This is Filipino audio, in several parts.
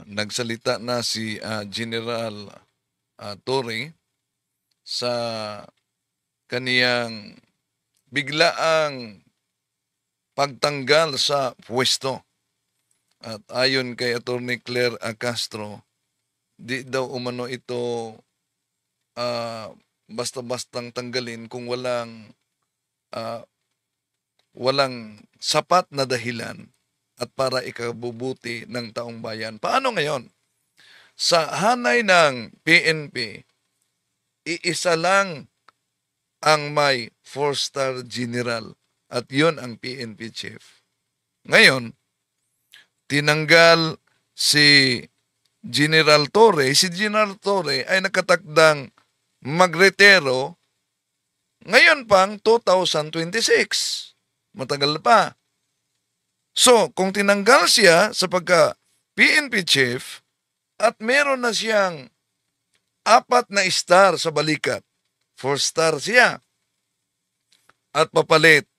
Nagsalita na si General Torre sa kaniyang biglaang pagtanggal sa pwesto. At ayon kay Attorney Claire Castro, di daw umano ito basta-bastang tanggalin kung ah, walang sapat na dahilan at para ikabubuti ng taong bayan. Paano ngayon? Sa hanay ng PNP, iisa lang ang may 4-star general at yon ang PNP chief. Ngayon, tinanggal si General Torre. Si General Torre ay nakatakdang magretero ngayon pang 2026. Matagal pa. So, kung tinanggal siya sa pagka PNP chief at meron na siyang 4 na star sa balikat, 4-star siya, at papalit,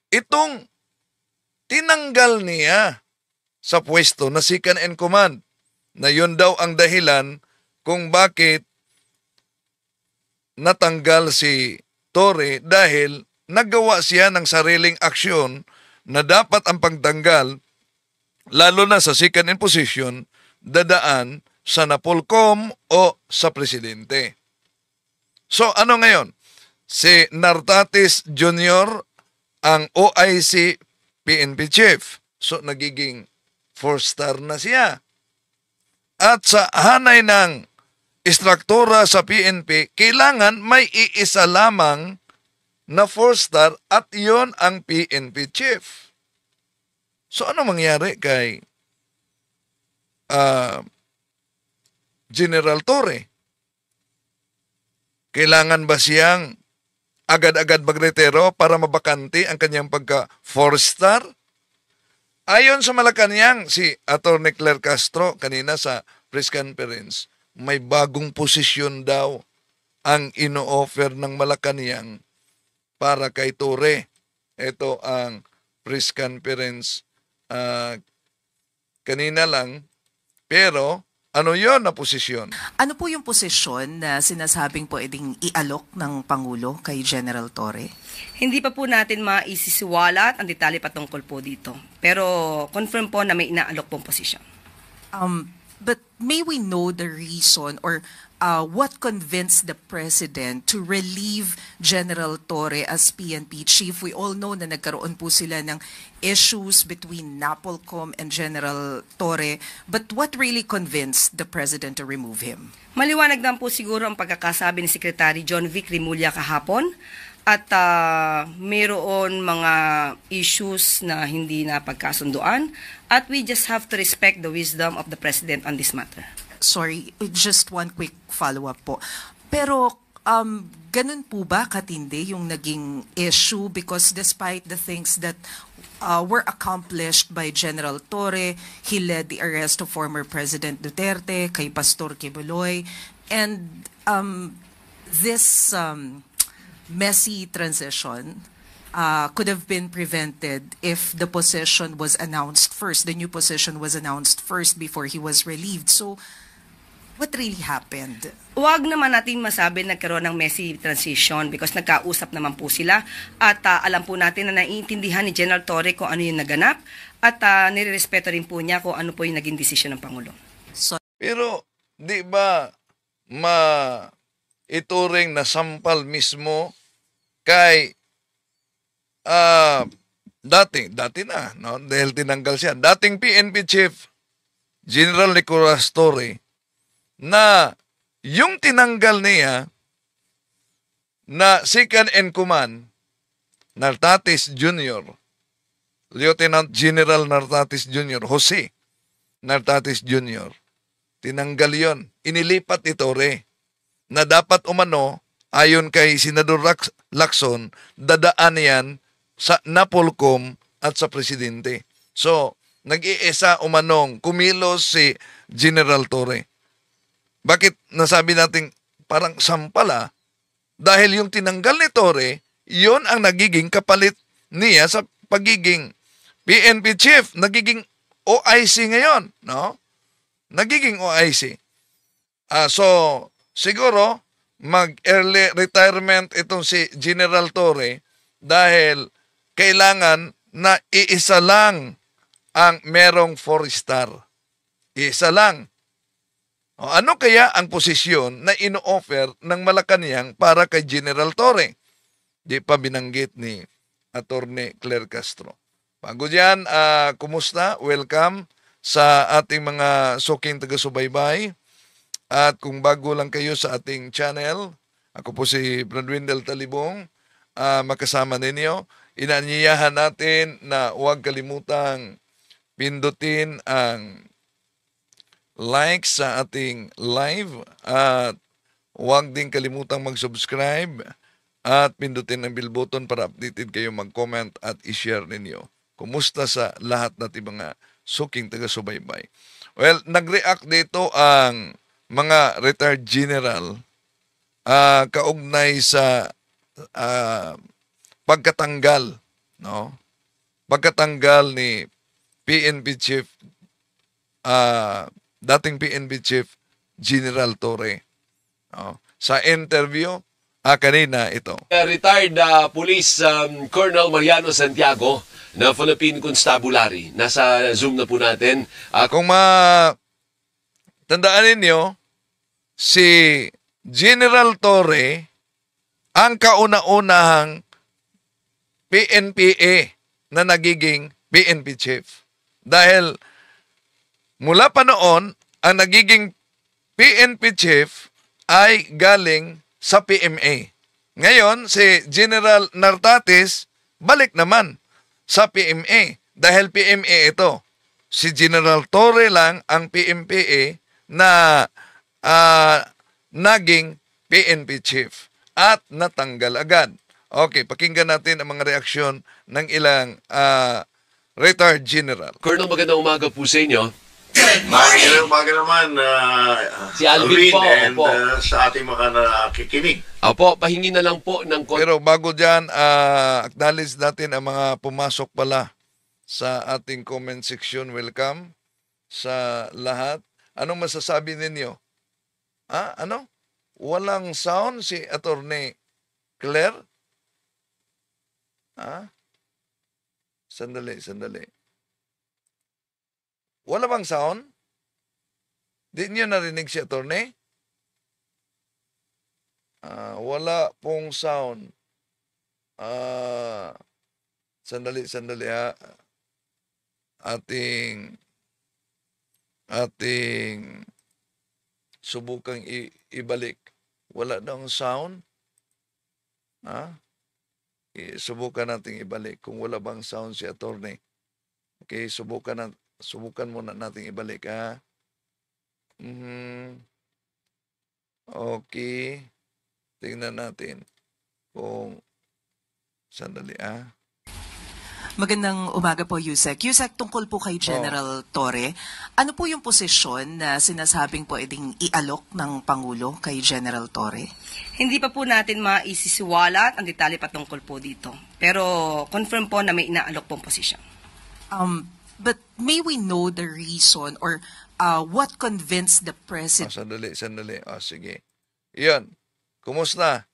itong tinanggal niya sa pwesto na second in command, na yun daw ang dahilan kung bakit natanggal si Torre dahil nagawa siya ng sariling aksyon na dapat ang pagtanggal, lalo na sa second in position, dadaan sa Napolcom o sa presidente. So ano ngayon? Si Nartatis Jr. ang OIC PNP chief. So nagiging 4-star na siya. At sa hanay ng istruktura sa PNP, kailangan may iisa lamang na 4-star at yon ang PNP chief. So ano mangyari kay General Torre? Kailangan ba siyang agad-agad magretero para mabakante ang kanyang pagka 4-star? Ayon sa Malacanang, si Atty. Claire Castro kanina sa press conference, may bagong posisyon daw ang ino-offer ng Malacanang para kay Torre. Ito ang press conference kanina lang. Pero ano yon na posisyon? Ano po yung posisyon na sinasabing pwedeng ialok ng Pangulo kay General Torre? Hindi pa po natin maisisiwalat ang detalye patungkol po dito. Pero confirm po na may inaalok pong posisyon. But may we know the reason or what convinced the President to relieve General Torre as PNP Chief? We all know na nagkaroon po sila ng issues between Napolcom and General Torre. But what really convinced the President to remove him? Maliwanag lang po siguro ang pagkakasabi ni Secretary John Vic Rimulya kahapon. At mayroon mga issues na hindi na pagkasunduan. At we just have to respect the wisdom of the President on this matter. Sorry, just one quick follow-up po. Pero ganun po ba katindi yung naging issue? Because despite the things that were accomplished by General Torre, he led the arrest of former President Duterte, kay Pastor Kibuloy, and this messy transition could have been prevented if the position was announced first, the new position was announced first before he was relieved. So, what really happened? Huwag naman natin masabi nagkaroon ng messy transition because nagkausap naman po sila at alam po natin na naiintindihan ni General Torre kung ano yung naganap at nirerespeto rin po niya kung ano po yung naging desisyon ng Pangulo. So, Pero di ba ituring na sampal mismo kay dati na, no? Dahil tinanggal siya. Dating PNP Chief General Nicolas Torre na yung tinanggal niya na second in command, Nartatis Jr., Lieutenant General Nartatis Jr., Jose Nartatis Jr., tinanggal yon. Inilipat ni Torre na dapat umano, ayon kay Senador Lacson, dadaan yan sa Napolcom at sa presidente. So, nag-iisa umanong kumilos si General Torre. Bakit nasabi natin parang sampala? Dahil yung tinanggal ni Torre, yon ang nagiging kapalit niya sa pagiging PNP chief, nagiging OIC ngayon, no? nagiging OIC. So, siguro, mag-early retirement itong si General Torre dahil kailangan na iisa lang ang merong 4-star. Iisa lang. O, ano kaya ang posisyon na ino-offer ng Malacanang para kay General Torre? Di pa binanggit ni Attorney Claire Castro. Bago dyan, kumusta? Welcome sa ating mga suking taga-subaybay. At kung bago lang kayo sa ating channel, ako po si Bradwindel Talibong, makasama ninyo. Inaanyayahan natin na huwag kalimutang pindutin ang like sa ating live at huwag din kalimutang mag-subscribe at pindutin ang bell button para updated kayo mag-comment at i-share ninyo. Kumusta sa lahat nating mga suking taga-subaybay? Well, nag-react dito ang mga retired general kaugnay sa pagkatanggal, no? Pagkatanggal ni PNP Chief, dating PNP Chief General Torre. No? Sa interview, kanina ito. Retired Police Colonel Mariano Santiago na Philippine Constabulary. Nasa Zoom na po natin. Kung tandaan ninyo, si General Torre ang kauna-unahang PNPA na nagiging PNP Chief. Dahil mula pa noon, ang nagiging PNP Chief ay galing sa PMA. Ngayon, si General Nartates balik naman sa PMA dahil PMA ito. Si General Torre lang ang PMPA na naging PNP Chief at natanggal agad. Okay, pakinggan natin ang mga reaksyon ng ilang retired general. Colonel, magandang umaga po sa inyo. Good morning! Magandang umaga naman, Si Alvin po, and opo. Sa ating mga nakikinig. Opo, pahingi na lang po ng Pero bago dyan, acknowledge natin ang mga pumasok pala sa ating comment section. Welcome sa lahat. Anong masasabi ninyo? Ano? Walang sound si Attorney Claire? Sandali. Wala bang sound? Di niyo narinig si Attorney? Wala pong sound. Sandali ha. Ating subukang ibalik. Wala daw sound. Subukan nating ibalik kung wala bang sound si Attorney. Okay, subukan muna nating ibalik, ha. Okay. Tingnan natin kung sandali, Magandang umaga po, Yusek. Yusek, tungkol po kay General Torre, ano po yung posisyon na sinasabing pwedeng ialok ng Pangulo kay General Torre? Hindi pa po natin maisisiwalat ang detalye patungkol po dito. Pero confirm po na may inaalok pong posisyon. But may we know the reason or what convinced the President? Sandali. Sige. Iyon. Kumusta?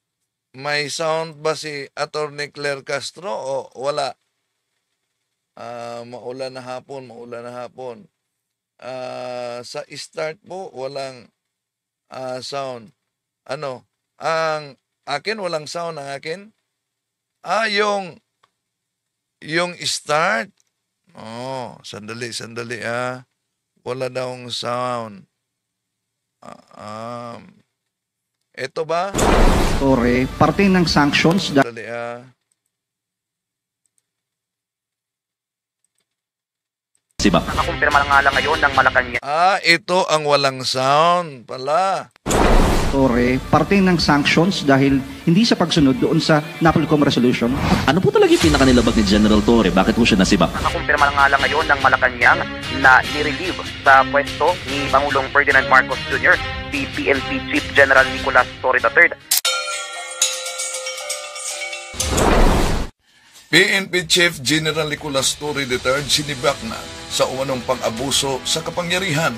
May sound ba si Attorney Claire Castro o wala? Maulan na hapon. Sa start po, walang sound. Ano? Ang akin, walang sound ang akin? Yung start. Sandali, Wala daw sound. Ito ba? Torre, parte ng sanctions Sandali, Sibak. Nakakumpirma nga lang ngayon ng Malacanang. Ito ang walang sound pala. Torre, parte ng sanctions dahil hindi sa pagsunod doon sa NAPOLCOM resolution. Ano po talaga yung pinakanilabag ni General Torre? Bakit po siya nasibak? Nakakumpirma nga lang ngayon ng Malacanang na nirelieve sa pwesto ni Pangulong Ferdinand Marcos Jr. si PNP Chief General Nicolas Torre III. PNP Chief General Nicolas Torre III sinibak na sa umanong pang-abuso sa kapangyarihan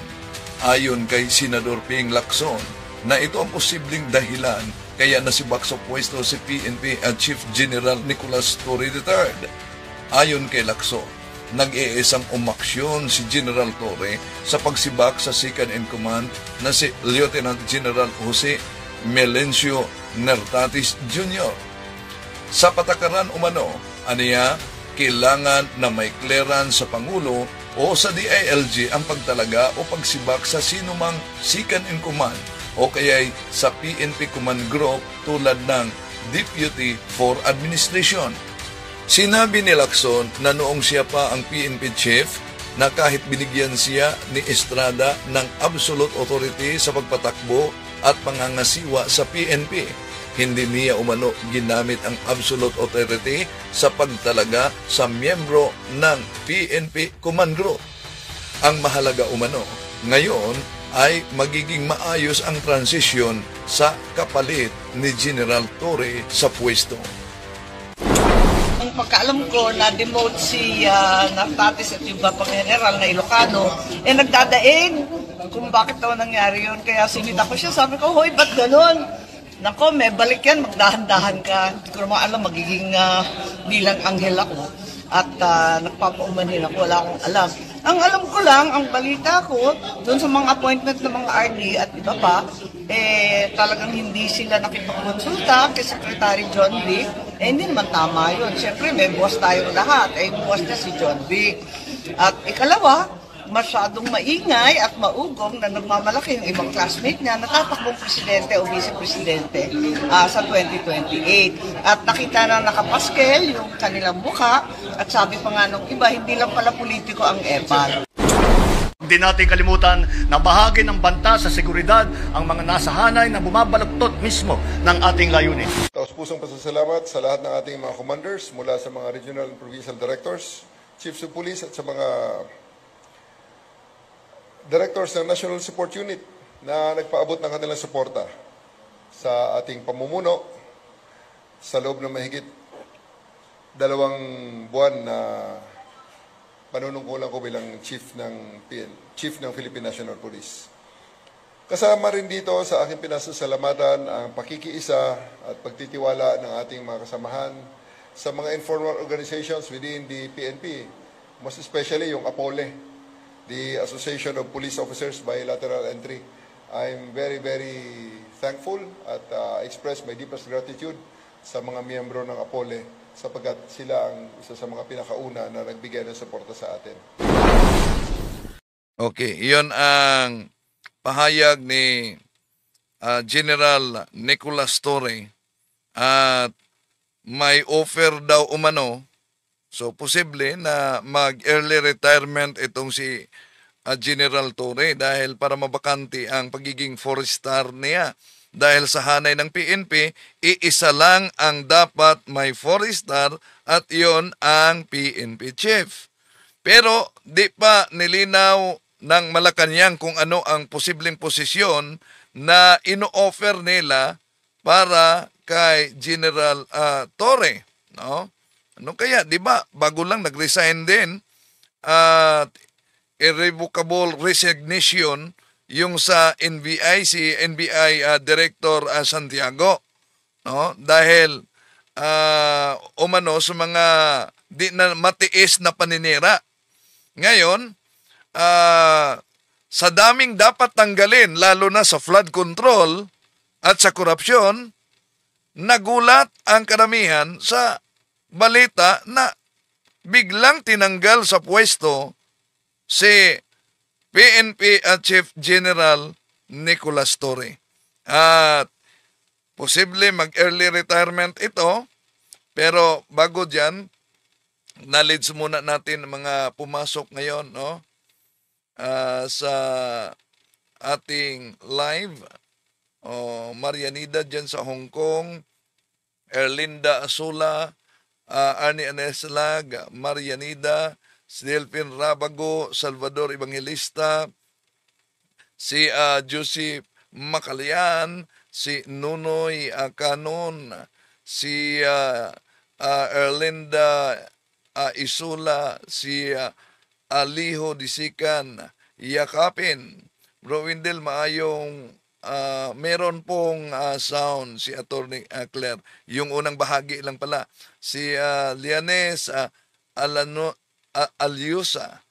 Ayon kay Senador Ping Lacson, na ito ang posibleng dahilan kaya nasibak sa pwesto si PNP at Chief General Nicolas Torre III. Ayon kay Lacson, nag-iisang umaksyon si General Torre sa pagsibak sa second in command na si Lieutenant General Jose Melencio Nertatis Jr. Sa patakaran umano, aniya, kailangan na may clearance sa Pangulo o sa DILG ang pagtalaga o pagsibak sa sinumang second in command o kaya'y sa PNP Command Group tulad ng Deputy for Administration. Sinabi ni Lacson na noong siya pa ang PNP Chief na kahit binigyan siya ni Estrada ng absolute authority sa pagpatakbo at pangangasiwa sa PNP, hindi niya umano ginamit ang absolute authority sa pagtalaga sa miyembro ng PNP Command Group. Ang mahalaga umano, ngayon ay magiging maayos ang transisyon sa kapalit ni General Torre sa pwesto. Ang pagkaalam ko, na-demote si Nartatis at yung Bapang General na Ilocano, nagdadaig kung bakit daw nangyari yun. Kaya sinita ko siya, sabi ko, hoy, ba't ganun? Nako, may balik yan, magdahan-dahan ka. Hindi ko naman alam, magiging bilang anghel ako. At nagpapaumanhin ako, wala akong alam. Ang alam ko lang, ang balita ko, doon sa mga appointment ng mga RD at iba pa, talagang hindi sila nakipagkonsulta kay Secretary John V. Hindi naman tama yun. Siyempre, may buwas tayong lahat. Buwas niya si John V. At ikalawa, masyadong maingay at maugong na nagmamalaki yung ibang classmate niya na tatakbong presidente o vice-presidente sa 2028. At nakita na nakapaskel yung kanilang mukha at sabi pa nga nung iba, hindi lang pala politiko ang EPAL. Hindi natin kalimutan na bahagi ng banta sa seguridad ang mga nasa hanay na bumabaluktot mismo ng ating layunin. Taos-pusong pasasalamat sa lahat ng ating mga commanders mula sa mga regional and provincial directors, chiefs of police at sa mga directors ng National Support Unit na nagpaabot ng kanilang suporta sa ating pamumuno sa loob ng mahigit 2 buwan na panunungkulan ko bilang chief ng Philippine National Police. Kasama rin dito sa aking pinasasalamatan ang pakikiisa at pagtitiwala ng ating mga kasamahan sa mga informal organizations within the PNP, most especially yung APOLE, the Association of Police Officers Bilateral Entry. I'm very, very thankful at express my deepest gratitude sa mga miyembro ng APOLE sapagkat sila ang isa sa mga pinakauna na nagbigay ng suporta sa atin. Okay, iyon ang pahayag ni General Nicolas Torre at may offer daw umano. So, posible na mag-early retirement itong si General Torre dahil para mabakante ang pagiging 4-star niya. Dahil sa hanay ng PNP, iisa lang ang dapat may 4-star at iyon ang PNP Chief. Pero di pa nilinaw ng Malacanang kung ano ang posibleng posisyon na ino-offer nila para kay General Torre, no? Ano kaya, di ba, bago lang nag-resign din at irrevocable resignation yung sa NBI, si NBI Director Santiago, no? Dahil umano sa mga di na matiis na paninira. Ngayon, sa daming dapat tanggalin, lalo na sa flood control at sa korupsyon, nagulat ang karamihan sa balita na biglang tinanggal sa pwesto si PNP Chief General Nicolas Torre. At posible mag-early retirement ito, pero bago dyan, knowledge muna natin mga pumasok ngayon, no? Sa ating live. Marianida dyan sa Hong Kong, Erlinda Asula, Arnie Aneslag, Marianida, si Delphine Rabago, Salvador Evangelista, si Joseph Macalian, si Nunoy Canon, si Erlinda Isula, si Aliho Disikan, Yakapin, Bro Windel, maayong meron pong sound si Attorney Claire. Yung unang bahagi lang pala. Si Lianes Alyusa.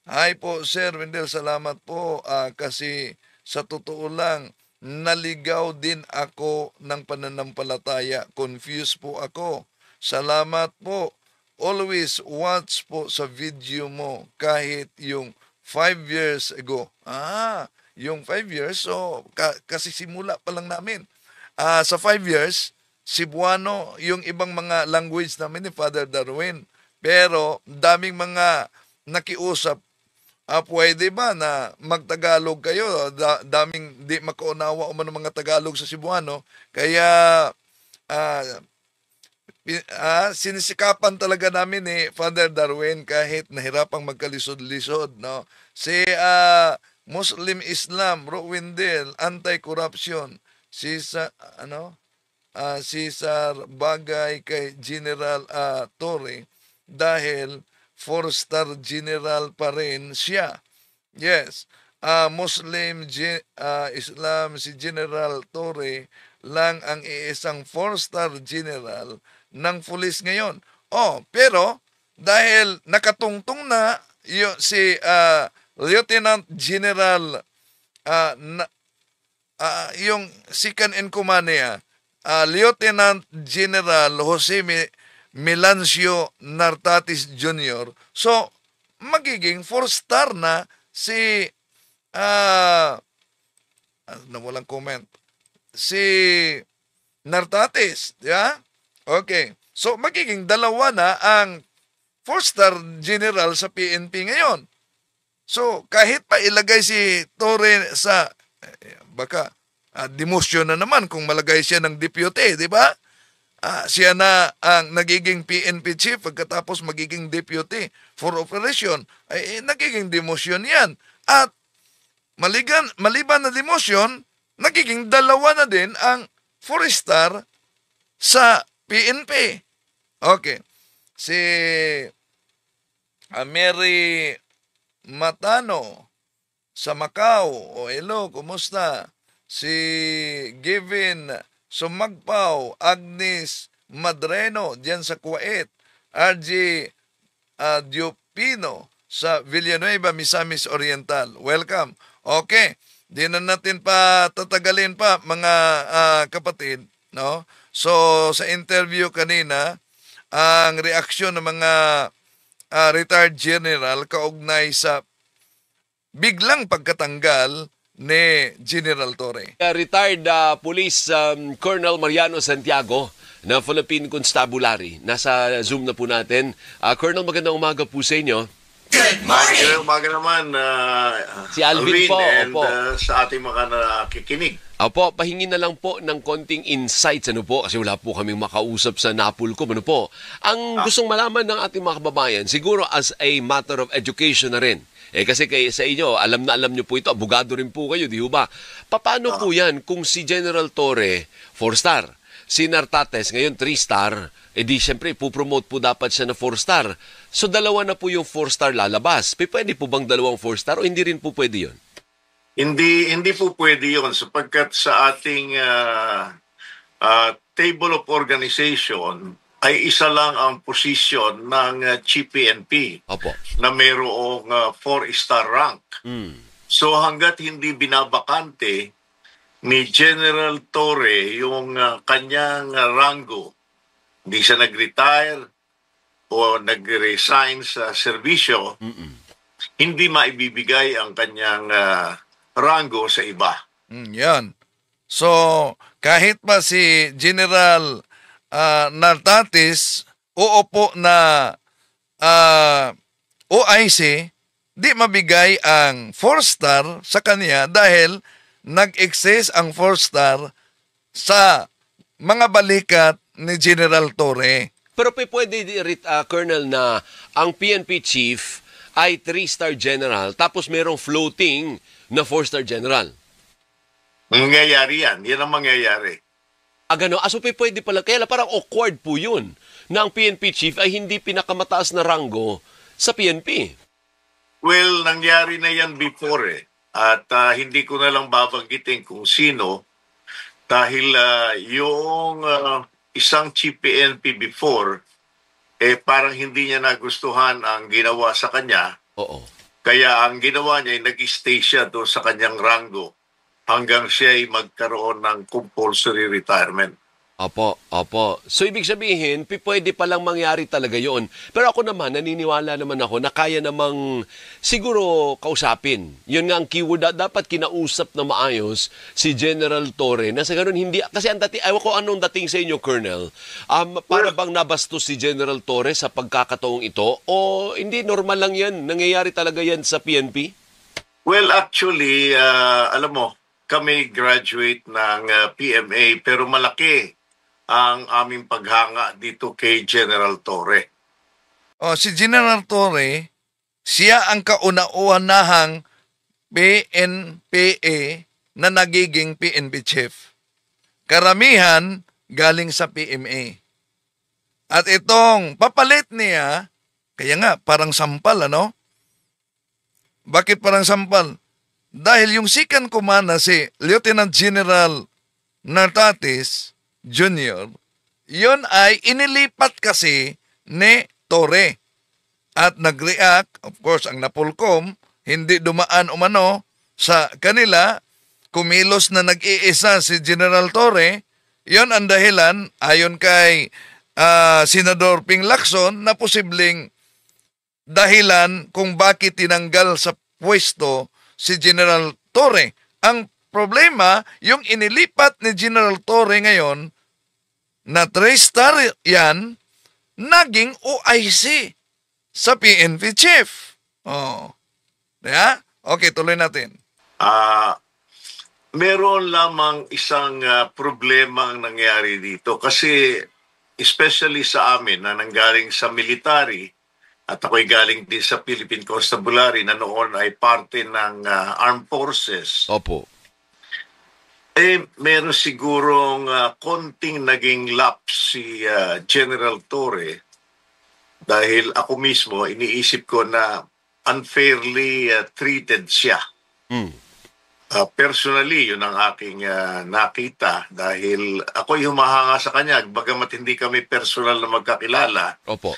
Hi po, Sir Windel. Salamat po kasi sa totoo lang, naligaw din ako ng pananampalataya. Confused po ako. Salamat po. Always watch po sa video mo kahit yung 5 years ago. Yung 5 years, so kasi simula pa lang namin. Sa 5 years, Cebuano, yung ibang mga language namin ni Father Darwin. Pero daming mga nakiusap, pwede ba na magtagalog kayo? Daming di makaunawa o mga Tagalog sa Cebuano. Kaya sinisikapan talaga namin ni Father Darwin kahit nahirapang magkalisod-lisod, no? Si Muslim Islam, Bro Windel, anti-corruption. Si Cesar bagay kay General Torre dahil 4-star general pa rin siya. Yes. Muslim Islam si General Torre lang ang iisang 4-star general ng pulis ngayon. Pero dahil nakatungtong na si Lieutenant General yung second in command niya, Lieutenant General Jose Melancio Nartatis Jr. So, magiging 4-star na si walang comment. Si Nartatis, yeah? Okay. So, magiging 2 na ang 4-star general sa PNP ngayon. So, kahit pa ilagay si Torre sa, baka, demotion na naman kung malagay siya ng deputy, di ba? Siya na ang nagiging PNP chief pagkatapos magiging deputy for operation, ay nagiging demotion yan. At maliban na demotion, nagiging 2 na din ang 4-star sa PNP. Okay. Si Mary Matano sa Macau. Hello, kumusta? Si Gavin Sumagpao, Agnes Madreno diyan sa Kuwait, RJ Diopino sa Villanueva, Misamis Oriental. Welcome. Okay, di na natin pa tatagalin pa mga kapatid, no? So sa interview kanina, ang reaksyon ng mga retired general kaugnay sa biglang pagkatanggal ni General Torre. Retired Police Colonel Mariano Santiago na Philippine Constabulary. Nasa Zoom na po natin. Colonel, magandang umaga po sa inyo. Good morning! Magandang umaga naman, si Alvin po. And sa ating mga nakikinig. Opo, pahingin na lang po ng konting insights, kasi wala po kaming makausap sa Napolcom, Ang gustong malaman ng ating mga kababayan, siguro as a matter of education na rin, kasi sa inyo, alam nyo po ito, abogado rin po kayo, di ba? Paano po yan kung si General Torre, 4-star, si Nartates, ngayon 3-star, di syempre, pupromote po dapat siya na 4-star. So, 2 na po yung 4-star lalabas. Pwede po bang 2 4-star o hindi rin po pwede yun? Hindi po pwede yun sapagkat sa ating table of organization ay isa lang ang posisyon ng Chief PNP na mayroong 4-star rank. So hanggat hindi binabakante ni General Torre yung kanyang ranggo, hindi siya nag-retire o nag-resign sa serbisyo, hindi maibibigay ang kanyang ranggo sa iba. Yan. So, kahit pa si General Nartatis uupo na OIC, di mabigay ang 4-star sa kanya dahil nag-excess ang 4-star sa mga balikat ni General Torre. Pero pwede, Colonel, na ang PNP chief ay 3-star general tapos merong floating na 4-star general. Mangyayari yan. Yan ang mangyayari. Gano? So pwede pala. Kaya parang awkward po yun na ang PNP chief ay hindi pinakamataas na ranggo sa PNP. Well, nangyari na yan before eh. At hindi ko na lang babanggitin kung sino dahil yung isang chief PNP before, parang hindi niya nagustuhan ang ginawa sa kanya. Oo. Kaya ang ginawa niya ay nag-stay siya doon sa kanyang rango hanggang siya ay magkaroon ng compulsory retirement. Opo. So, ibig sabihin, pwede palang mangyari talaga yon. Pero ako naman, naniniwala naman ako na kaya namang siguro kausapin. Yun nga ang keyword, dapat kinausap na maayos si General Torre. Na sa ganun, hindi, kasi ayaw ko anong dating sa inyo, Colonel. Para bang nabastos si General Torre sa pagkakataong ito? O hindi, normal lang yan? Nangyayari talaga yan sa PNP? Well, actually, alam mo, kami graduate ng PMA pero malaki ang aming paghanga dito kay General Torre. Si General Torre, siya ang kauna-unahang PNPA na nagiging PNP chief. Karamihan galing sa PMA. At itong papalit niya, kaya nga parang sampal, ano? Bakit parang sampal? Dahil yung second commander si Lieutenant General Nartatis Jr., yun ay inilipat kasi ni Torre. At nag-react, of course, ang Napolcom, hindi dumaan umano sa kanila, kumilos na nag-iisa si General Torre, yun ang dahilan, ayon kay Senador Ping Lacson, na posibleng dahilan kung bakit tinanggal sa pwesto si General Torre. Ang problema, yung inilipat ni General Torre ngayon, na 3-star yan, naging OIC sa PNP chief. Yeah? Okay, tuloy natin. Meron lamang isang problema ang nangyari dito kasi especially sa amin na nanggaling sa military at ako'y galing din sa Philippine Constabulary na noon ay parte ng Armed Forces. Opo. Meron sigurong konting naging lapse si General Torre dahil ako mismo iniisip ko na unfairly treated siya. Personally, yun ang aking nakita dahil ako'y humahanga sa kanya bagamat hindi kami personal na magkakilala. Opo.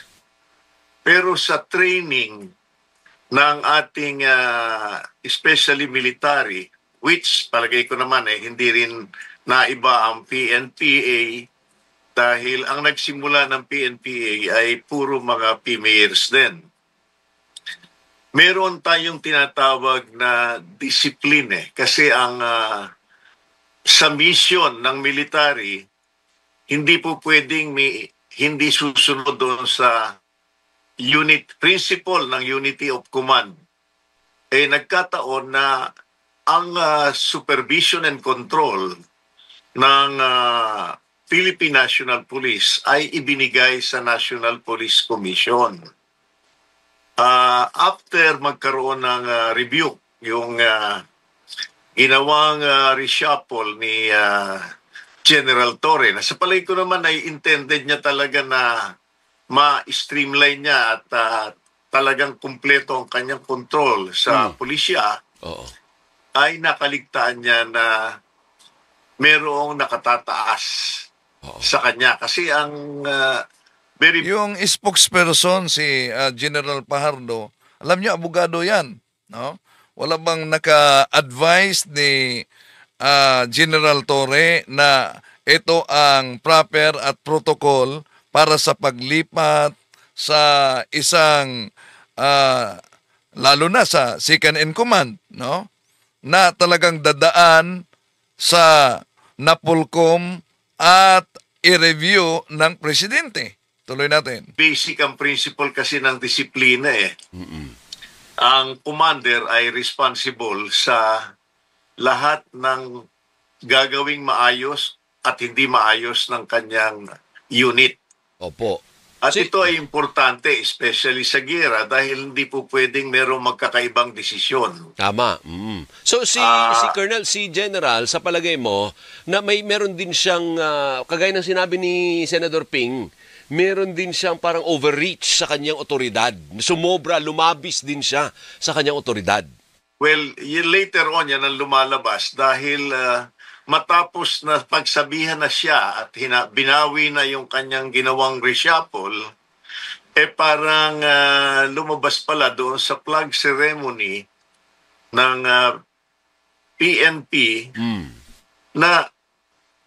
Pero sa training ng ating especially military, which palagay ko naman hindi rin naiba ang PNPA dahil ang nagsimula ng PNPA ay puro mga PMAers din. Meron tayong tinatawag na discipline kasi ang sa mission ng military, hindi po pwedeng hindi susunod doon sa principle ng unity of command. Nagkataon na ang supervision and control ng Philippine National Police ay ibinigay sa National Police Commission. After magkaroon ng review, yung ginawang reshuffle ni General Torre, na sa palay ko naman ay intended niya talaga na ma-streamline niya at talagang kumpleto ang kanyang control sa pulisya. Ay nakaligtaan niya na merong nakatataas sa kanya. Kasi ang yung spokesperson si General Pajardo, alam niyo, abogado yan. No? Wala bang naka-advise ni General Torre na ito ang proper at protocol para sa paglipat sa isang, lalo na sa second in command, no? Na talagang dadaan sa Napolcom at i-review ng presidente. Tuloy natin. Basic ang principle kasi ng disiplina Ang commander ay responsible sa lahat ng gagawing maayos at hindi maayos ng kanyang unit. Opo. At ito ay importante, especially sa giyera, dahil hindi po pwedeng merong magkakaibang desisyon. Tama. So si Colonel, si General, sa palagay mo, na meron din siyang, kagaya ng sinabi ni Senador Ping, meron din siyang parang overreach sa kanyang otoridad. Sumobra, lumabis din siya sa kanyang otoridad. Well, later on yan ang lumalabas dahil matapos na pagsabihan na siya at binawi na yung kanyang ginawang reshuffle, parang lumabas pala doon sa flag ceremony ng PNP na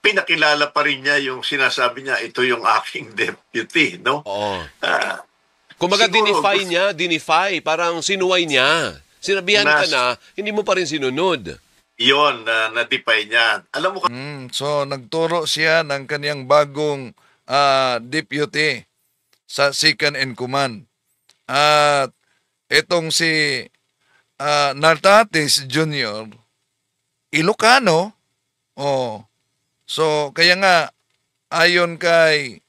pinakilala pa rin niya yung sinasabi niya, ito yung aking deputy, no? Oo. Kumaga dinify, parang sinuway niya. Sinabihan ka na, hindi mo pa rin sinunod. Iyon, na-defy niya. Alam mo so, nagturo siya ng kanyang bagong deputy sa second in command. At itong si Nartates Jr., Ilocano, so, kaya nga, ayon kay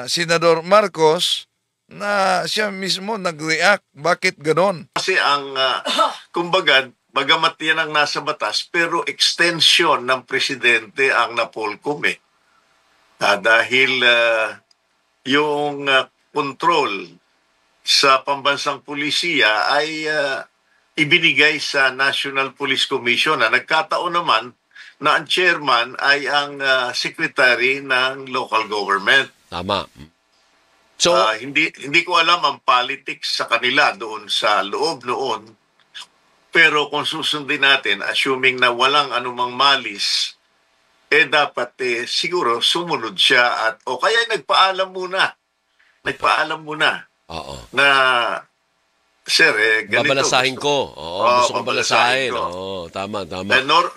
Senador Marcos, na siya mismo nag-react. Bakit ganon? Kasi ang, kumbaga, bagamat yan ang nasa batas, pero extension ng presidente ang napolkom dahil yung control sa pambansang pulisiya ay ibinigay sa National Police Commission. Nagkataon naman na ang chairman ay ang secretary ng local government. Tama. So, hindi ko alam ang politics sa kanila doon sa loob noon. Pero kung susundin natin, assuming na walang anumang malis, dapat siguro sumunod siya at kaya nagpaalam muna. Oo. Na sir, ganito. Babalasahin ko. Gusto kong balasahin. Tama.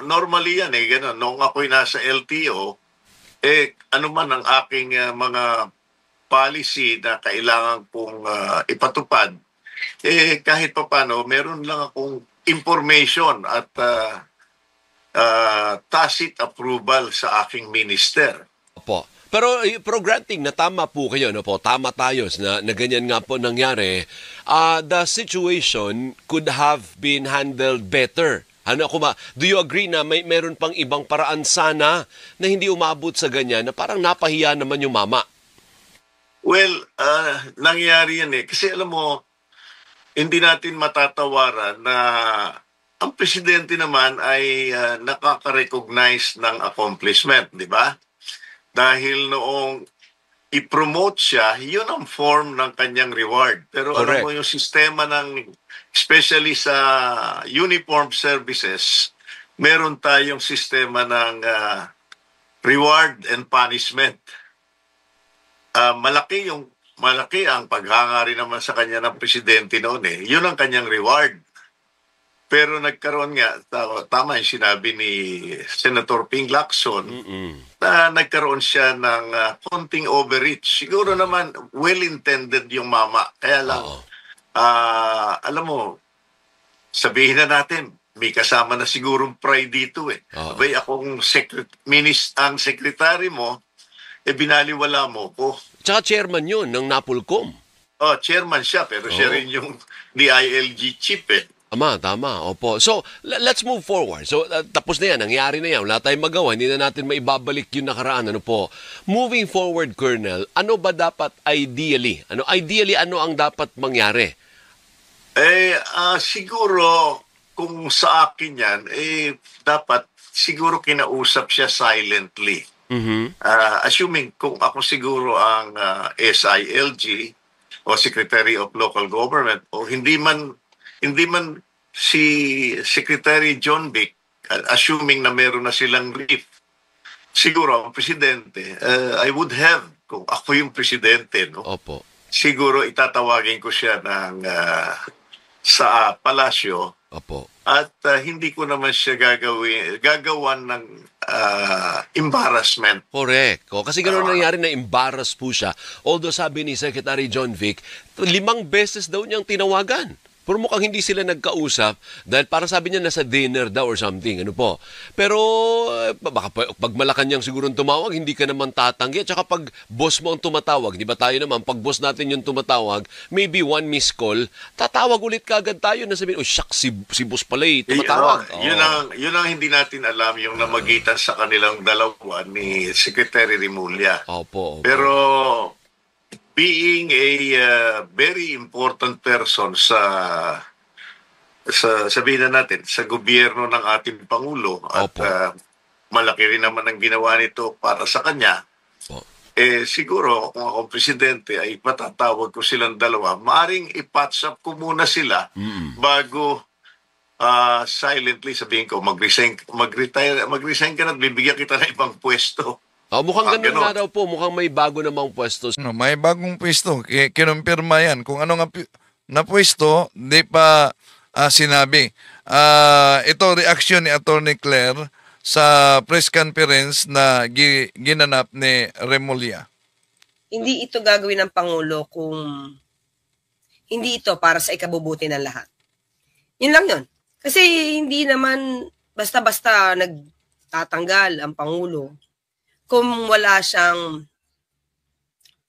Normally yan ganun. Noong ako'y nasa LTO, ano man ang aking mga policy na kailangan kong ipatupad, kahit papano, meron lang akong information at tacit approval sa aking minister. Opo. Pero granting na tama po kayo, tama tayo na ganyan nga po nangyari, the situation could have been handled better. Do you agree na meron pang ibang paraan sana na hindi umabot sa ganyan na parang napahiya naman yung mama? Well, nangyari yan kasi alam mo, hindi natin matatawaran na ang presidente naman ay nakaka-recognize ng accomplishment, di ba? Dahil noong i-promote siya, yun ang form ng kanyang reward. Pero Correct. alam mo yung sistema ng, especially sa uniform services, meron tayong sistema ng reward and punishment. Malaki ang paghanga rin naman sa kanya ng presidente noon Yun ang kanyang reward. Pero nagkaroon nga, tama yung sinabi ni Senator Ping Lacson, na nagkaroon siya ng konting overreach. Siguro naman well-intended yung mama. Kaya lang, alam mo, sabihin na natin, may kasama na sigurong pride dito Abay, akong ang secretary mo, binaliwala mo ko. Tsaka chairman yun ng Napolcom. Chairman siya, pero siya rin yung DILG chief Tama. Opo. So, let's move forward. So, tapos na yan. Nangyari na yan. Wala tayong magawa. Hindi na natin maibabalik yung nakaraan. Moving forward, Colonel, ano ba dapat ideally? Ano ang dapat mangyari? Siguro, kung sa akin yan, dapat siguro kinausap siya silently. Assuming kung ako siguro ang SILG o Secretary of Local Government o hindi man si Secretary John Vic, assuming na meron na silang brief, siguro ang presidente, I would have, kung ako yung presidente, Opo. Siguro itatawagin ko siya sa palasyo. Opo. At hindi ko naman siya gagawan ng embarrassment. Correct. Kasi gano'n nangyari na embarrass po siya. Although sabi ni Secretary John Vic, 5 beses daw niyang tinawagan Pero mukhang hindi sila nagkausap dahil para sabi niya nasa dinner daw or something. Ano po? Pero baka pag Malacanang siguro tumawag, hindi ka naman tatanggi. At saka pag boss mo ang tumatawag, di ba tayo naman, pag boss natin yung tumatawag, maybe one missed call, tatawag ulit kagad tayo na sabihin, oh shucks, si boss pala tumatawag. Yun ang hindi natin alam, yung namagitan sa kanilang dalawa ni Secretary Rimulya. Opo. Pero being a very important person sa sabihin na natin sa gobyerno ng ating Pangulo at malaki rin naman ang ginawa nito para sa kanya, siguro kung akong presidente ay patatawag ko silang dalawa, maaring i-patch up ko muna sila bago silently sabihin ko mag-resign ka na at bibigyan kita ng ibang pwesto. Mukhang ganun nga daw po. Mukhang may bago namang pwesto. May bagong pwesto. Kinumpirma yan. Kung ano nga na pwesto, di pa sinabi. Ito reaksyon ni Attorney Claire sa press conference na ginanap ni Remulla. Hindi ito gagawin ng Pangulo kung hindi ito para sa ikabubuti ng lahat. Yun lang yun. Kasi hindi naman basta-basta nagtatanggal ang Pangulo kung wala siyang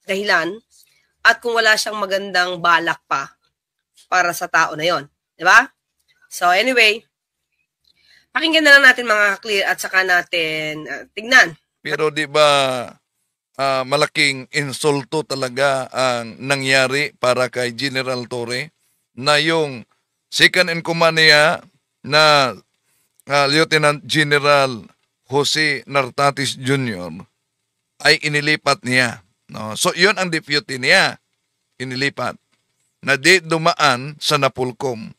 dahilan at kung wala siyang magandang balak pa para sa tao na yon, di ba? So anyway, pakinggan na lang natin mga clear at saka natin tignan. Pero di ba malaking insulto talaga ang nangyari para kay General Torre na yung second in command niya na Lieutenant General Jose Nartatis Jr. ay inilipat niya. No? So, yun ang deputy niya. Inilipat. Na di dumaan sa Napolcom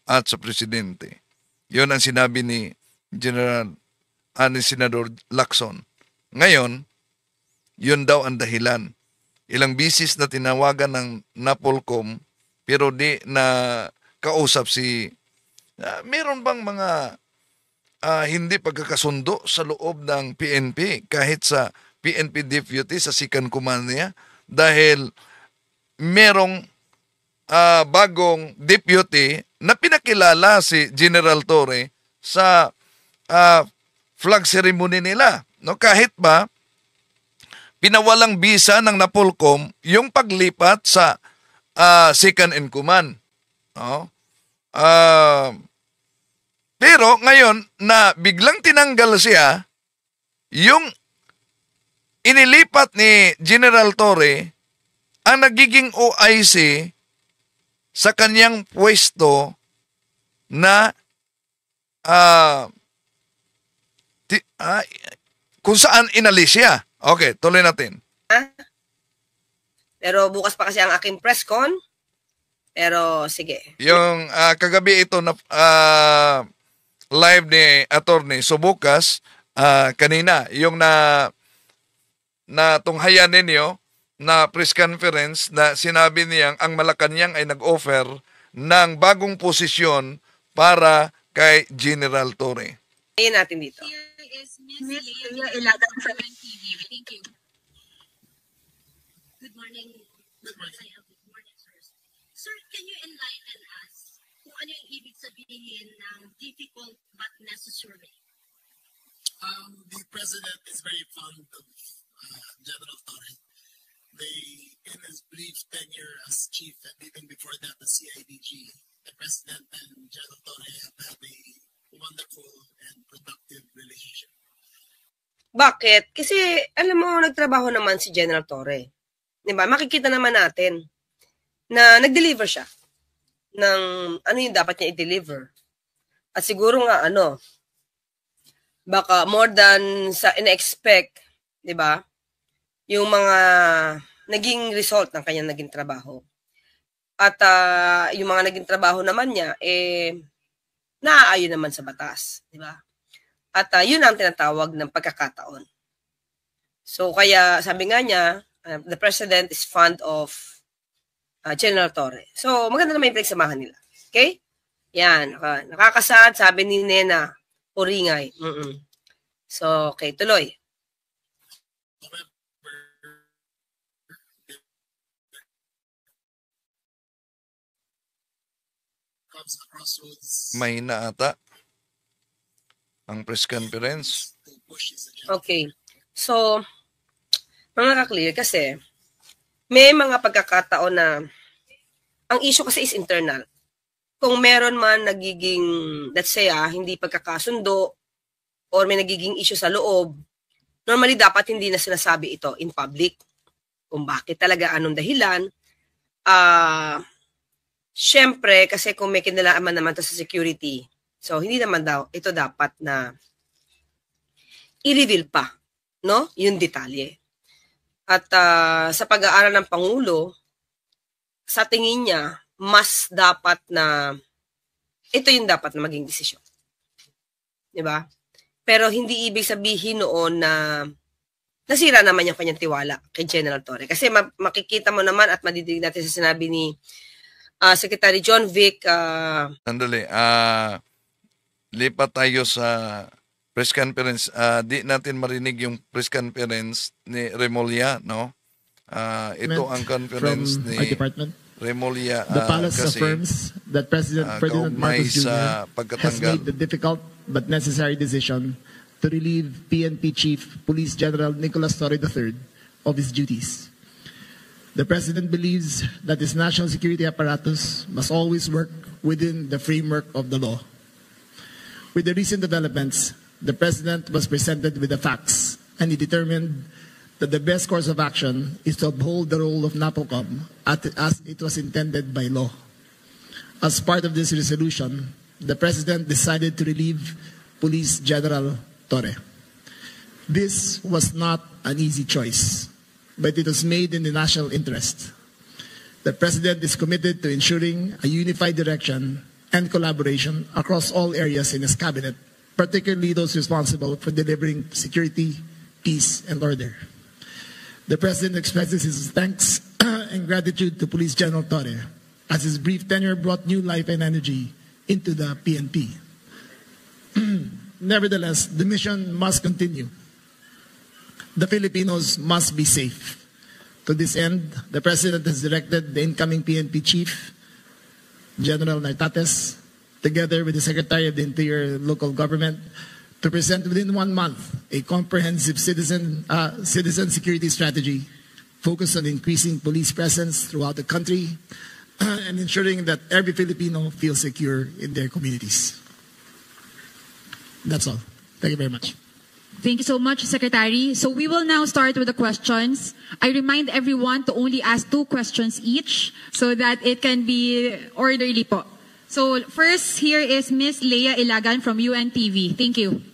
at sa presidente. Yun ang sinabi ni ni Senador Lacson. Ngayon, yun daw ang dahilan. Ilang bisis na tinawagan ng Napolcom pero di na kausap si meron bang mga hindi pagkakasundo sa loob ng PNP kahit sa PNP deputy sa second command niya dahil merong bagong deputy na pinakilala si General Torre sa flag ceremony nila. No, kahit ba pinawalang bisa ng Napolcom yung paglipat sa second in command. No? Pero ngayon na biglang tinanggal siya, yung inilipat ni General Torre ang nagiging OIC sa kanyang pwesto na kung saan inalis siya. Okay, tuloy natin. Pero bukas pa kasi ang aking press con. Pero sige. Yung kagabi ito na live ni Attorney. So bukas, kanina, yung na tunghayan ninyo na press conference na sinabi niyang ang Malacanang ay nag-offer ng bagong posisyon para kay General Torre. Ayan natin dito. Good morning. Good morning. Sir, can you enlighten us kung ano yung ibig sabihin ng difficult but necessary? The President is very fond of General Torre. In his brief tenure as chief and even before that the CIDG, the President and General Torre have had a wonderful and productive relationship. Bakit? Kasi alam mo, nagtrabaho naman si General Torre. Diba? Makikita naman natin na nag-deliver siya ng ano yung dapat niya i-deliver. At siguro nga baka more than sa in-expect, di ba? Yung mga naging result ng kanyang naging trabaho. At yung mga naging trabaho naman niya, naaayon naman sa batas, di ba? At yun ang tinatawag ng pagkakataon. So kaya sabi nga niya, the President is fond of General Torre. So, maganda naman yung pinagsamahan nila. Okay? Yan. Nakakasad, sabi ni Nena, Uringay. So, okay, tuloy. comes to crossroads. Mahina ata ang press conference. Okay. So, mga ka-clear, kasi may mga pagkakataon na ang issue kasi is internal. Kung meron man nagiging, let's say, hindi pagkakasundo or may nagiging issue sa loob, normally dapat hindi na sinasabi ito in public. Kung bakit talaga, anong dahilan. Syempre, kasi kung may kinalaman naman to sa security, so hindi naman daw, ito dapat na i-reveal pa, no? Yung detalye. At sa pag-aaral ng Pangulo, sa tingin niya, mas dapat na, ito yung dapat na maging desisyon. Diba? Pero hindi ibig sabihin noon na nasira naman yung kanyang tiwala kay General Torre. Kasi makikita mo naman at madidinig natin sa sinabi ni Secretary John Vic. Sandali, lipat tayo sa press conference. Di natin marinig yung press conference ni Remulla, no? Ito ang conference from ni our department. Remulla. The palace kasi affirms that President Ferdinand Marcos Jr. has made the difficult but necessary decision to relieve PNP Chief Police General Nicolas Torre III of his duties. The President believes that his national security apparatus must always work within the framework of the law. With the recent developments, the President was presented with the facts, and he determined that the best course of action is to uphold the role of NAPOLCOM as it was intended by law. As part of this resolution, the President decided to relieve Police General Torre. This was not an easy choice, but it was made in the national interest. The President is committed to ensuring a unified direction and collaboration across all areas in his cabinet, particularly those responsible for delivering security, peace, and order. The President expresses his thanks and gratitude to Police General Torre, as his brief tenure brought new life and energy into the PNP. Nevertheless, the mission must continue. The Filipinos must be safe. To this end, the President has directed the incoming PNP Chief, General Nartates, together with the Secretary of the Interior Local Government, to present within 1 month a comprehensive citizen security strategy focused on increasing police presence throughout the country and ensuring that every Filipino feels secure in their communities. That's all. Thank you very much. Thank you so much, Secretary. So we will now start with the questions. I remind everyone to only ask 2 questions each so that it can be orderly po. So first, here is Ms. Leia Ilagan from UNTV. Thank you.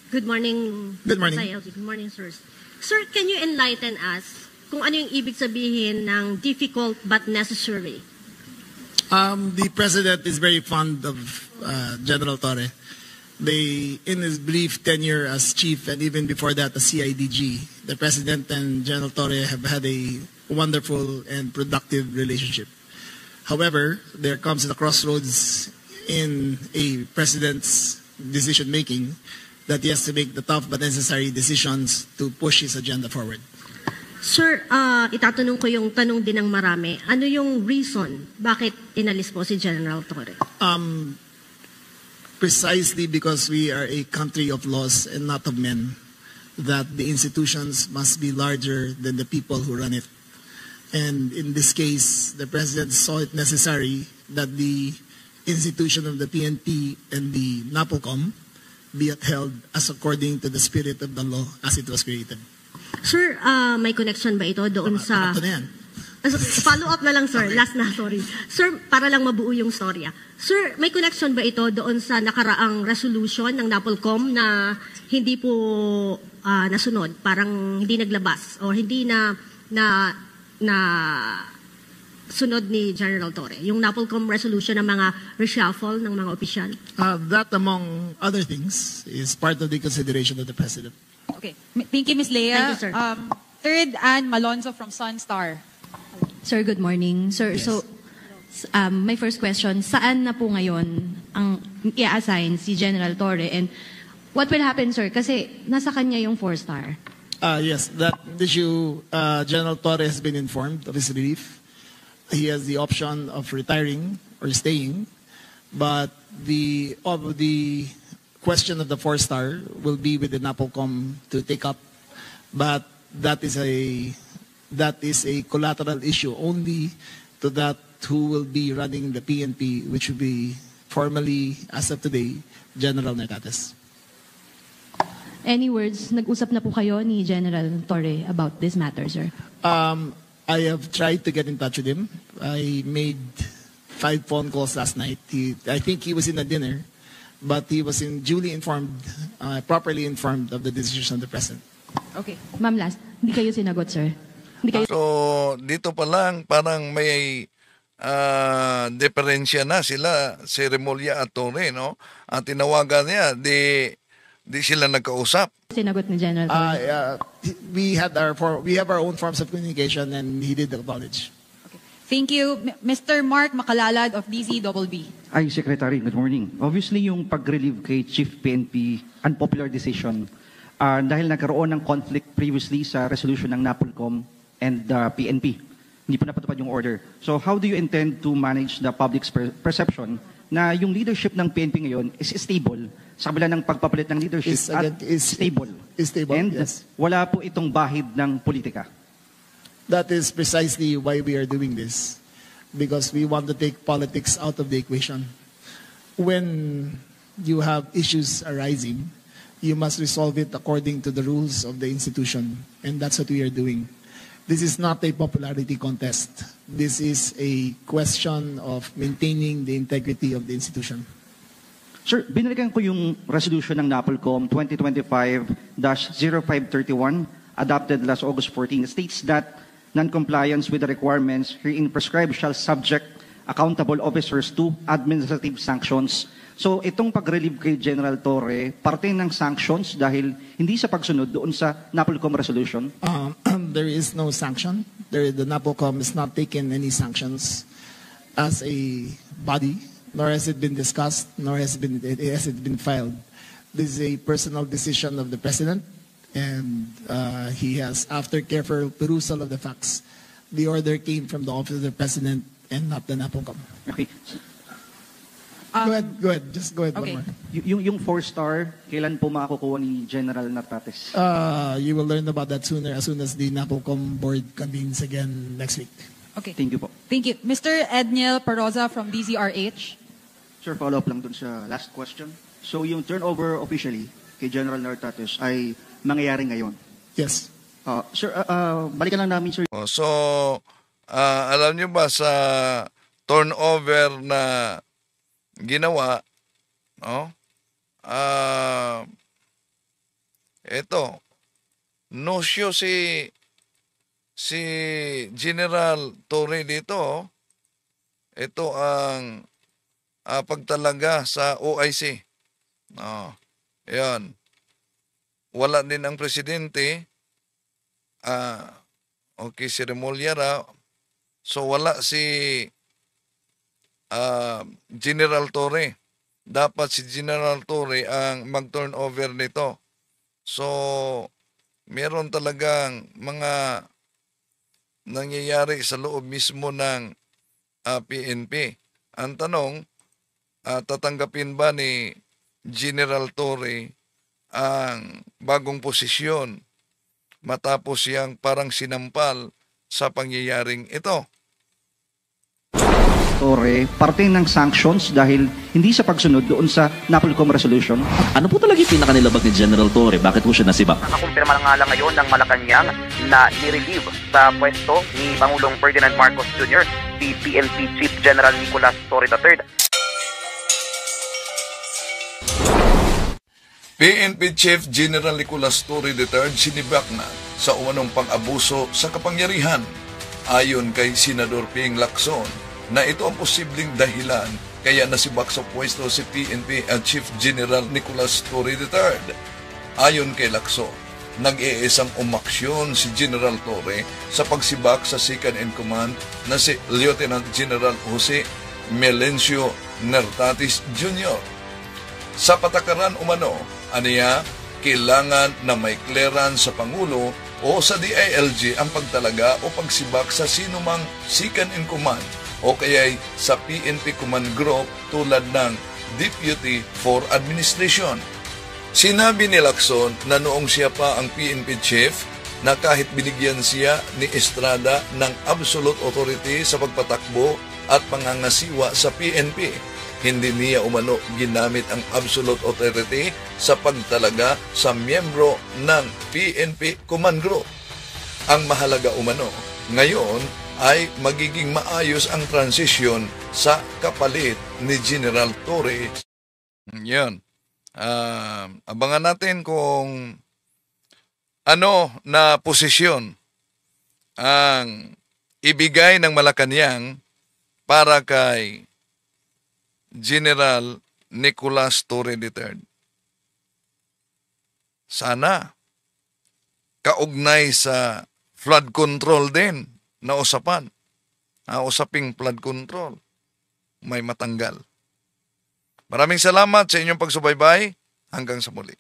Good morning. Good morning. Good morning, sirs. Sir, can you enlighten us kung ano yung ibig sabihin ng difficult but necessary? The President is very fond of General Torre. In his brief tenure as chief and even before that as CIDG, the President and General Torre have had a wonderful and productive relationship. However, there comes a crossroads in a President's decision-making that he has to make the tough but necessary decisions to push his agenda forward. Sir, itatanong ko yung tanong din ng marami. Ano yung reason bakit inalis po si General Torre? Precisely because we are a country of laws and not of men, that the institutions must be larger than the people who run it. And in this case, the President saw it necessary that the institution of the PNP and the NAPOLCOM be upheld as according to the spirit of the law as it was created. Sir, may connection ba ito doon sa... Ito na yan. Follow up na lang, sir. Okay. Last na, sorry. Sir, para lang mabuo yung storya. Sir, may connection ba ito doon sa nakaraang resolution ng NAPOLCOM na hindi po nasunod? Parang hindi naglabas o hindi na sunod ni General Torre? Yung NAPOLCOM resolution ng mga reshuffle ng mga opisyal? That, among other things, is part of the consideration of the President. Okay. Thank you, Ms. Leia. Thank you, sir. Third, Ann Malonzo from Sunstar. Sir, good morning. Sir, yes. So, my first question, saan na po ngayon ang i-assign si General Torre? And what will happen, sir? Kasi nasa kanya yung 4-star. Yes, that issue, General Torre has been informed of his relief. He has the option of retiring or staying, but the question of the 4-star will be with the NAPOLCOM to take up, but that is a collateral issue only to that who will be running the PNP, which will be formally, as of today, General Nartates. Any words, nag-usap na po kayo ni General Torre about this matter, sir? I have tried to get in touch with him. I made 5 phone calls last night. I think he was in a dinner, but he was duly informed, properly informed of the decision of the President. Okay. Ma'am, last. Hindi kayo sinagot, sir? Hindi kayo... So, dito pa lang, parang may diferensya na sila, si Remulla at Torre, no? At tinawagan niya, di sila nagkausap. Sinagot ni General Torre? We have our own forms of communication, and he did acknowledge. Thank you. Mr. Mark Makalalad of DZBB. Ay, Secretary, good morning. Obviously, yung pag-relieve kay Chief PNP, unpopular decision, dahil nagkaroon ng conflict previously sa resolution ng NAPOLCOM and PNP. Hindi pa napatupad yung order. So how do you intend to manage the public's perception na yung leadership ng PNP ngayon is stable sa kabila ng pagpapalit ng leadership is stable? Is stable, and yes. Wala po itong bahid ng politika. That is precisely why we are doing this, because we want to take politics out of the equation. When you have issues arising, you must resolve it according to the rules of the institution, and that's what we are doing. This is not a popularity contest. This is a question of maintaining the integrity of the institution. Sir, binalikan ko yung resolution ng NAPOLCOM 2025-0531 adopted last August 14. It states that non-compliance with the requirements herein prescribed shall subject accountable officers to administrative sanctions. So itong pag-relieve kay General Torre, parte ng sanctions dahil hindi sa pagsunod doon sa NAPOLCOM resolution? There is no sanction. The NAPOLCOM has not taken any sanctions as a body, nor has it been discussed, nor has it been filed. This is a personal decision of the President, and he has, after careful perusal of the facts, the order came from the office of the President and not the NAPOLCOM. Okay. Go ahead. Just go ahead. Okay. One more. Yung 4-star, kailan po makakukuha ni General Nartates? You will learn about that sooner, as soon as the NAPOLCOM board convenes again next week. Okay. Thank you po. Thank you. Mr. Edniel Paroza from DZRH. Sir, follow-up lang dun sa last question. So yung turnover officially kay General Nartates ay mangyayari ngayon? Yes. Sir, balikan lang namin, sir. So, alam niyo ba sa turnover na ginawa, no? Ito, nosyo si General Torre dito. Ito ang pagtalaga sa OIC. Ayan. Wala din ang presidente. Okay, si Remulla. So wala si General Torre. Dapat si General Torre ang mag-turnover nito. So, meron talagang mga nangyayari sa loob mismo ng PNP. Ang tanong, tatanggapin ba ni General Torre ang bagong posisyon matapos siyang parang sinampal sa pangyayaring ito? Torre, parte ng sanctions dahil hindi sa pagsunod doon sa NAPOLCOM resolution. Ano po talaga yung pinakanilabag ni General Torre? Bakit po siya nasibak? Nakakumpirma nga lang ngayon ng Malacanang na nirelieve sa pwesto ni Pangulong Ferdinand Marcos Jr. si PNP Chief General Nicolas Torre III. PNP Chief General Nicolas Torre III sinibak na sa umanong pang-abuso sa kapangyarihan. Ayon kay Senador Ping Lacson, na ito ang posibleng dahilan kaya nasibak sa pwesto si PNP at Chief General Nicolas Torre III. Ayon kay Lacson, nag-iisang umaksyon si General Torre sa pagsibak sa second in command na si Lieutenant General Jose Melencio Nartates Jr. Sa patakaran umano, aniya, kailangan na may clearance sa Pangulo o sa DILG ang pagtalaga o pagsibak sa sinumang second in command o kaya sa PNP Command Group tulad ng Deputy for Administration. Sinabi ni Lacson na noong siya pa ang PNP Chief na kahit binigyan siya ni Estrada ng absolute authority sa pagpatakbo at pangangasiwa sa PNP, hindi niya umano ginamit ang absolute authority sa pagtalaga sa miyembro ng PNP Command Group. Ang mahalaga umano ngayon ay magiging maayos ang transisyon sa kapalit ni General Torre. Yan. Abangan natin kung ano na posisyon ang ibigay ng Malacanang para kay General Nicolas Torre III. Sana kaugnay sa flood control din na usapan. Usaping flood control. May matanggal. Maraming salamat sa inyong pagsubaybay. Hanggang sa muli.